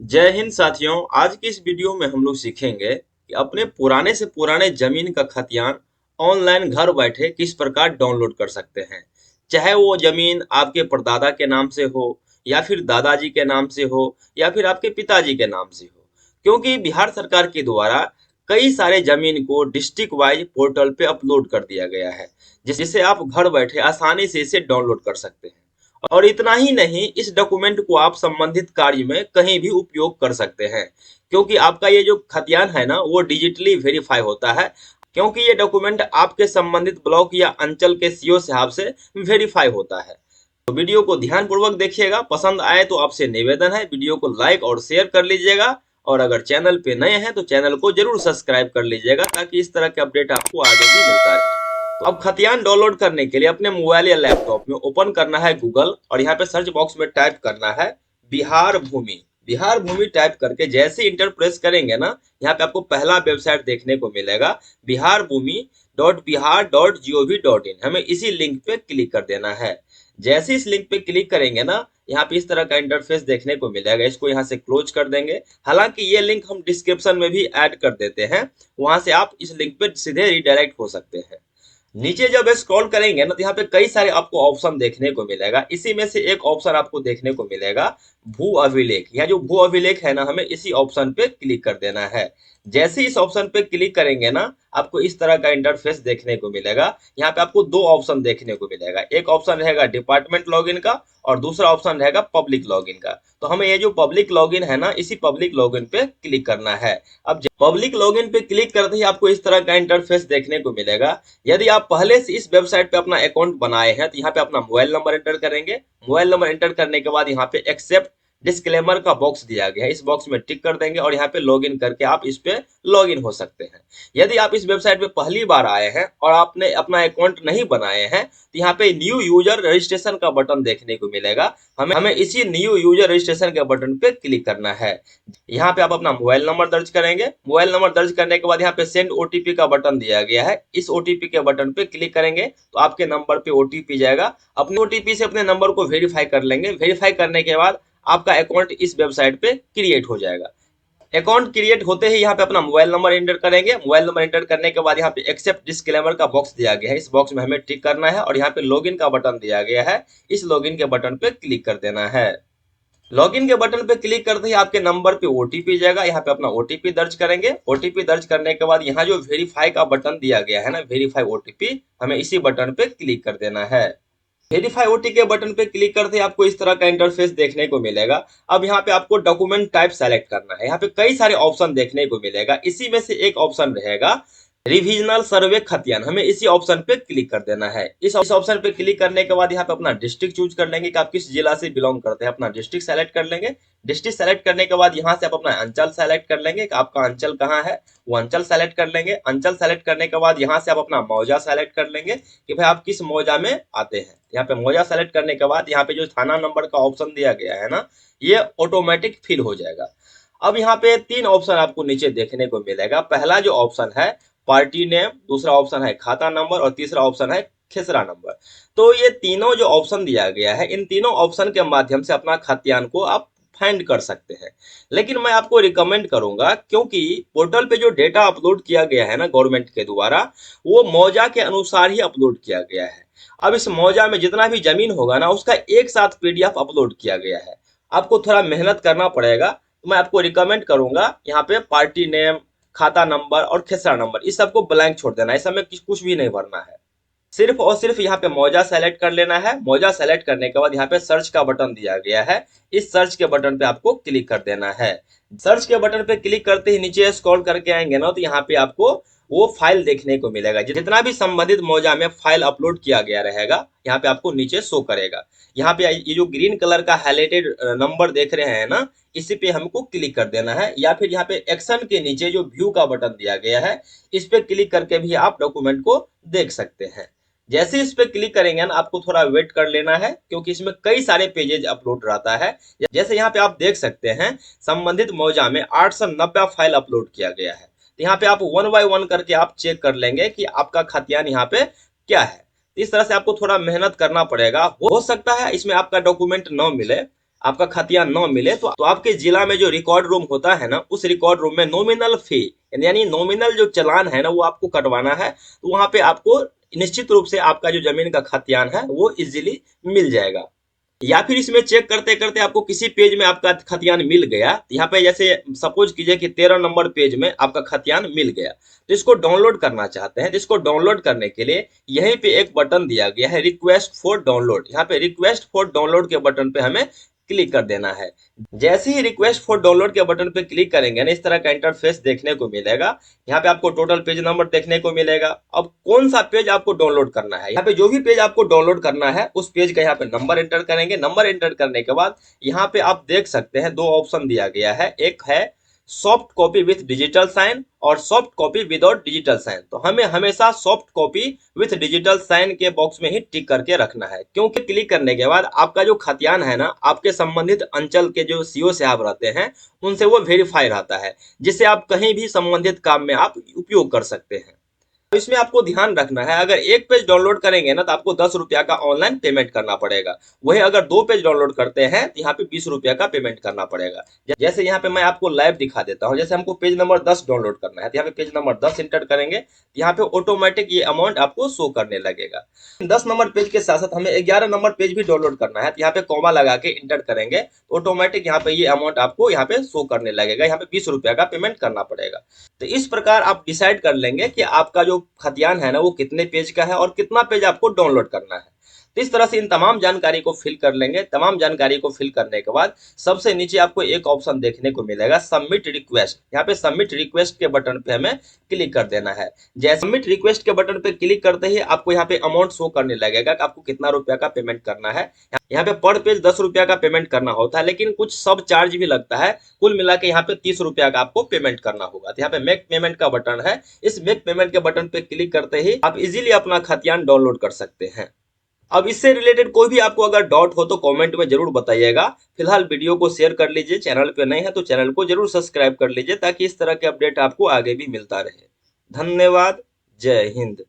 जय हिंद साथियों। आज की इस वीडियो में हम लोग सीखेंगे कि अपने पुराने से पुराने जमीन का खतियान ऑनलाइन घर बैठे किस प्रकार डाउनलोड कर सकते हैं। चाहे वो जमीन आपके परदादा के नाम से हो, या फिर दादाजी के नाम से हो, या फिर आपके पिताजी के नाम से हो। क्योंकि बिहार सरकार के द्वारा कई सारे जमीन को डिस्ट्रिक्ट वाइज पोर्टल पे अपलोड कर दिया गया है, जिससे आप घर बैठे आसानी से इसे डाउनलोड कर सकते हैं। और इतना ही नहीं, इस डॉक्यूमेंट को आप संबंधित कार्य में कहीं भी उपयोग कर सकते हैं, क्योंकि आपका ये जो खतियान है ना, वो डिजिटली वेरीफाई होता है। क्योंकि ये डॉक्यूमेंट आपके संबंधित ब्लॉक या अंचल के सीओ साहब से वेरीफाई होता है। तो वीडियो को ध्यान पूर्वक देखिएगा। पसंद आए तो आपसे निवेदन है, वीडियो को लाइक और शेयर कर लीजिएगा। और अगर चैनल पे नए हैं तो चैनल को जरूर सब्सक्राइब कर लीजिएगा, ताकि इस तरह के अपडेट आपको आगे भी मिलता रहे। तो अब खतियान डाउनलोड करने के लिए अपने मोबाइल या लैपटॉप में ओपन करना है गूगल, और यहाँ पे सर्च बॉक्स में टाइप करना है बिहार भूमि। बिहार भूमि टाइप करके जैसे इंटर प्रेस करेंगे ना, यहाँ पे आपको पहला वेबसाइट देखने को मिलेगा, बिहार भूमि .बिहार.gov.in। हमें इसी लिंक पे क्लिक कर देना है। जैसे इस लिंक पे क्लिक करेंगे ना, यहाँ पे इस तरह का इंटरफेस देखने को मिलेगा। इसको यहाँ से क्लोज कर देंगे। हालांकि ये लिंक हम डिस्क्रिप्शन में भी ऐड कर देते हैं, वहां से आप इस लिंक पे सीधे रिडायरेक्ट हो सकते हैं। नीचे जब स्क्रॉल करेंगे ना, तो यहाँ पे कई सारे आपको ऑप्शन देखने को मिलेगा। इसी में से एक ऑप्शन आपको देखने को मिलेगा भू अभिलेख। यह जो भू अभिलेख है ना, हमें इसी ऑप्शन पे क्लिक कर देना है। जैसे इस ऑप्शन पे क्लिक करेंगे ना, आपको इस तरह का इंटरफेस देखने को मिलेगा। यहाँ पे आपको दो ऑप्शन देखने को मिलेगा। एक ऑप्शन रहेगा डिपार्टमेंट लॉगिन का, और दूसरा ऑप्शन रहेगा पब्लिक लॉगिन का। तो हमें ये जो पब्लिक लॉगिन है ना, इसी पब्लिक लॉगिन पे क्लिक करना है। अब पब्लिक लॉगिन पे क्लिक करते ही आपको इस तरह का इंटरफेस देखने को मिलेगा। यदि आप पहले से इस वेबसाइट पे अपना अकाउंट बनाए हैं, तो यहाँ पे अपना मोबाइल नंबर एंटर करेंगे। मोबाइल नंबर एंटर करने के बाद यहाँ पे एक्सेप्ट डिस्क्लेमर का बॉक्स दिया गया है, इस बॉक्स में टिक कर देंगे, और यहाँ पे लॉगिन करके आप इस पे लॉगिन हो सकते हैं। यदि आप इस वेबसाइट पे पहली बार आए हैं और आपने अपना अकाउंट नहीं बनाए हैं, तो यहाँ पे न्यू यूजर रजिस्ट्रेशन का बटन देखने को मिलेगा। हमें इसी न्यू यूजर रजिस्ट्रेशन के बटन पे क्लिक करना है। यहाँ पे आप अपना मोबाइल नंबर दर्ज करेंगे। मोबाइल नंबर दर्ज करने के बाद यहाँ पे सेंड ओटीपी का बटन दिया गया है, इस ओटीपी के बटन पे क्लिक करेंगे तो आपके नंबर पे ओटीपी जाएगा। अपने ओटीपी से अपने नंबर को वेरीफाई कर लेंगे। वेरीफाई करने के बाद आपका अकाउंट इस वेबसाइट पे क्रिएट हो जाएगा। अकाउंट क्रिएट होते ही यहाँ पे अपना मोबाइल नंबर एंटर करेंगे। मोबाइल नंबर एंटर करने के बाद यहाँ पे एक्सेप्ट डिस्क्लेमर का बॉक्स दिया गया है, इस बॉक्स में हमें टिक करना है, और यहाँ पे लॉगिन का बटन दिया गया है, इस लॉगिन के बटन पे क्लिक कर देना है। लॉगिन के बटन पे क्लिक करते ही आपके नंबर पे ओटीपी जाएगा। यहाँ पे अपना ओटीपी दर्ज करेंगे। ओटीपी दर्ज करने के बाद यहाँ जो वेरीफाई का बटन दिया गया है ना, वेरीफाई ओटीपी, हमें इसी बटन पे क्लिक कर देना है। वेरीफाई ओटी के बटन पे क्लिक करते ही आपको इस तरह का इंटरफेस देखने को मिलेगा। अब यहाँ पे आपको डॉक्यूमेंट टाइप सेलेक्ट करना है। यहाँ पे कई सारे ऑप्शन देखने को मिलेगा। इसी में से एक ऑप्शन रहेगा रिविजनल सर्वे खतियान। हमें इसी ऑप्शन पे क्लिक कर देना है। इस ऑप्शन पे क्लिक करने के बाद यहाँ पे अपना डिस्ट्रिक्ट चूज कर लेंगे कि आप किस जिला से बिलोंग करते हैं। अपना डिस्ट्रिक्ट सेलेक्ट कर लेंगे। डिस्ट्रिक्ट सेलेक्ट करने के बाद यहाँ से आप अपना अंचल सेलेक्ट कर लेंगे कि आपका अंचल कहाँ है, वो अंचल सेलेक्ट कर लेंगे। अंचल सेलेक्ट करने के बाद यहाँ से आप अपना मौजा सेलेक्ट कर लेंगे कि भाई आप किस मौजा में आते हैं। यहाँ पे मौजा सेलेक्ट करने के बाद यहाँ पे जो थाना नंबर का ऑप्शन दिया गया है ना, ये ऑटोमेटिक फिल हो जाएगा। अब यहाँ पे तीन ऑप्शन आपको नीचे देखने को मिलेगा। पहला जो ऑप्शन है पार्टी नेम, दूसरा ऑप्शन है खाता नंबर, और तीसरा ऑप्शन है खेसरा नंबर। तो ये तीनों जो ऑप्शन दिया गया है, इन तीनों ऑप्शन के माध्यम से अपना खतियान को आप फाइंड कर सकते हैं। लेकिन मैं आपको रिकमेंड करूंगा, क्योंकि पोर्टल पे जो डेटा अपलोड किया गया है ना गवर्नमेंट के द्वारा, वो मौजा के अनुसार ही अपलोड किया गया है। अब इस मौजा में जितना भी जमीन होगा ना, उसका एक साथ पीडीएफ अपलोड किया गया है। आपको थोड़ा मेहनत करना पड़ेगा। तो मैं आपको रिकमेंड करूंगा, यहाँ पे पार्टी नेम, खाता नंबर और खेसरा नंबर, इस सबको ब्लैंक छोड़ देना है। इस समय कुछ भी नहीं भरना है। सिर्फ और सिर्फ यहाँ पे मौजा सेलेक्ट कर लेना है। मौजा सेलेक्ट करने के बाद यहाँ पे सर्च का बटन दिया गया है, इस सर्च के बटन पे आपको क्लिक कर देना है। सर्च के बटन पे क्लिक करते ही नीचे स्क्रॉल करके आएंगे ना, तो यहाँ पे आपको वो फाइल देखने को मिलेगा। जितना भी संबंधित मौजा में फाइल अपलोड किया गया रहेगा, यहाँ पे आपको नीचे शो करेगा। यहाँ पे ये जो ग्रीन कलर का हाईलाइटेड नंबर देख रहे हैं ना, इसी पे हमको क्लिक कर देना है। या फिर यहाँ पे एक्शन के नीचे जो व्यू का बटन दिया गया है, इस पे क्लिक करके भी आप डॉक्यूमेंट को देख सकते हैं। जैसे इस पे क्लिक करेंगे ना, आपको थोड़ा वेट कर लेना है, क्योंकि इसमें कई सारे पेजेज अपलोड रहता है। जैसे यहाँ पे आप देख सकते हैं, संबंधित मौजा में 890 फाइल अपलोड किया गया है। तो यहाँ पे आप वन बाय वन करके आप चेक कर लेंगे कि आपका खतियान यहाँ पे क्या है। इस तरह से आपको थोड़ा मेहनत करना पड़ेगा। हो सकता है इसमें आपका डॉक्यूमेंट न मिले। आपका खतियान न मिले तो आपके जिला में जो रिकॉर्ड रूम होता है ना, उस रिकॉर्ड रूम में नॉमिनल फी यानी नॉमिनल जो चालान है ना वो आपको कटवाना है। तो वहां पे आपको निश्चित रूप से आपका जो जमीन का खतियान है वो इजीली मिल जाएगा। या फिर इसमें चेक करते करते आपको किसी पेज में आपका खतियान मिल गया, यहाँ पे जैसे सपोज कीजिए कि 13 नंबर पेज में आपका खतियान मिल गया, तो इसको डाउनलोड करना चाहते हैं। तो इसको डाउनलोड करने के लिए यहीं पे एक बटन दिया गया है, रिक्वेस्ट फॉर डाउनलोड। यहाँ पे रिक्वेस्ट फॉर डाउनलोड के बटन पे हमें क्लिक कर देना है। जैसे ही रिक्वेस्ट फॉर डाउनलोड के बटन पे क्लिक करेंगे ना, इस तरह का इंटरफेस देखने को मिलेगा। यहाँ पे आपको टोटल पेज नंबर देखने को मिलेगा। अब कौन सा पेज आपको डाउनलोड करना है, यहाँ पे जो भी पेज आपको डाउनलोड करना है उस पेज का यहाँ पे नंबर एंटर करेंगे। नंबर एंटर करने के बाद यहाँ पे आप देख सकते हैं दो ऑप्शन दिया गया है, एक है soft copy with digital sign और soft copy without digital sign. तो हमें हमेशा soft copy with digital sign के बॉक्स में ही टिक करके रखना है, क्योंकि क्लिक करने के बाद आपका जो खतियान है ना, आपके संबंधित अंचल के जो सीओ साहब रहते हैं उनसे वो वेरीफाई रहता है, जिससे आप कहीं भी संबंधित काम में आप उपयोग कर सकते हैं। तो इसमें आपको ध्यान रखना है, अगर एक पेज डाउनलोड करेंगे ना तो आपको 10 रुपया का ऑनलाइन पेमेंट करना पड़ेगा। वही अगर दो पेज डाउनलोड करते हैं तो यहाँ पे 20 रुपया का पेमेंट करना पड़ेगा। जैसे यहाँ पे मैं आपको लाइव दिखा देता हूँ। जैसे हमको पेज नंबर 10 डाउनलोड करना है तो यहाँ पे पेज नंबर 10 इंटर करेंगे, यहाँ पे ऑटोमेटिक ये अमाउंट आपको शो करने लगेगा। 10 नंबर पेज के साथ साथ हमें 11 नंबर पेज भी डाउनलोड करना है, तो यहाँ पे कॉमा लगा के इंटर करेंगे तो ऑटोमेटिक यहाँ पे ये अमाउंट आपको यहाँ पे शो करने लगेगा। यहाँ पे 20 रुपया का पेमेंट करना पड़ेगा। तो इस प्रकार आप डिसाइड कर लेंगे कि आपका जो खतियान है ना वो कितने पेज का है और कितना पेज आपको डाउनलोड करना है। तो इस तरह से इन तमाम जानकारी को फिल कर लेंगे। तमाम जानकारी को फिल करने के बाद सबसे नीचे आपको एक ऑप्शन देखने को मिलेगा सबमिट रिक्वेस्ट। यहाँ पे सबमिट रिक्वेस्ट के बटन पे हमें क्लिक कर देना है। जैसे सबमिट रिक्वेस्ट के बटन पे क्लिक करते ही आपको यहाँ पे अमाउंट शो करने लगेगा कि आपको कितना रुपया का पेमेंट करना है। यहाँ पे पर पेज 10 रुपया का पेमेंट करना होता है, लेकिन कुछ सब चार्ज भी लगता है। कुल मिला के यहाँ पे 30 रुपया का आपको पेमेंट करना होगा। तो यहाँ पे मेक पेमेंट का बटन है, इस मेक पेमेंट के बटन पे क्लिक करते ही आप इजीली अपना खतियान डाउनलोड कर सकते हैं। अब इससे रिलेटेड कोई भी आपको अगर डाउट हो तो कमेंट में जरूर बताइएगा। फिलहाल वीडियो को शेयर कर लीजिए, चैनल पे नए हैं तो चैनल को जरूर सब्सक्राइब कर लीजिए ताकि इस तरह के अपडेट आपको आगे भी मिलता रहे। धन्यवाद। जय हिंद।